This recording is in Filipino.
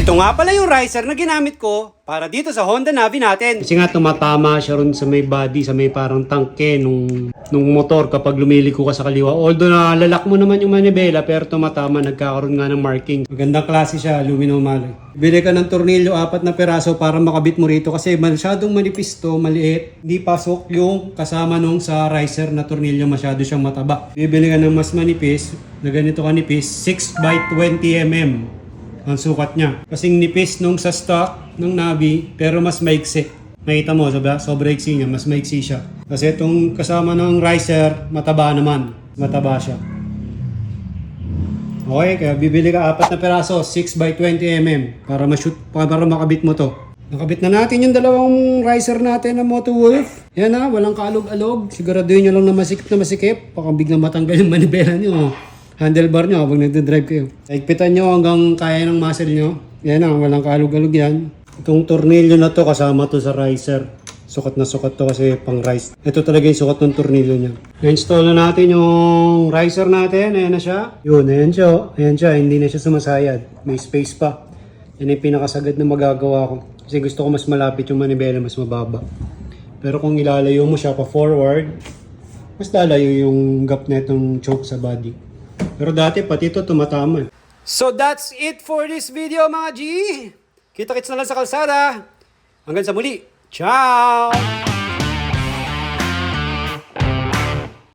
Ito nga pala yung riser na ginamit ko para dito sa Honda Navi natin. Kasi nga tumatama siya ron sa may body, sa may parang tangke nung motor kapag lumiliko ka sa kaliwa. Although nalalak mo naman yung manibela pero tumatama, nagkakaroon nga ng marking. Magandang klase siya, aluminum alloy. Bili ka ng tornilyo, 4 na peraso para makabit mo rito kasi masyadong manipis to, maliit. Hindi pasok yung kasama nung sa riser na tornilyo, masyado siyang mataba. Bibili ka ng mas manipis, na ganito kanipis, 6x20 mm. Ang sukat niya. Kasing nipis nung sa stock ng Navi, pero mas maiksi. Makita mo, sobrang iksi niya, mas maiksi siya. Kasi itong kasama ng riser, mataba naman. Mataba siya. Okay, kaya bibili ka 4 na peraso, 6x20 mm, para para makabit mo to. Nakabit na natin yung dalawang riser natin na Moto Wolf. Yan ha, walang kaalog-alog. Siguraduhin nyo lang na masikip. Baka biglang matanggal yung manibela nyo. Handlebar nyo habang nagdadrive kayo. Higpitan nyo hanggang kaya ng muscle nyo. Yan na, walang kalug-alog yan. Itong tornilyo na to kasama to sa riser. Sukat na sukat to kasi pang rice. Ito talaga yung sukat ng tornilyo niya. Na-install na natin yung riser natin. Ayan na siya. Yun, ayan siya. Ayan siya, hindi na siya sumasayad. May space pa. Yan yung pinakasagad na magagawa ko. Kasi gusto ko mas malapit yung manibela, mas mababa. Pero kung ilalayo mo siya pa forward, mas lalayo yung gap na itong choke sa body. Pero dati pati ito tumatama. So that's it for this video mga G. Kita-kits na lang sa kalsada. Hanggang sa muli. Ciao!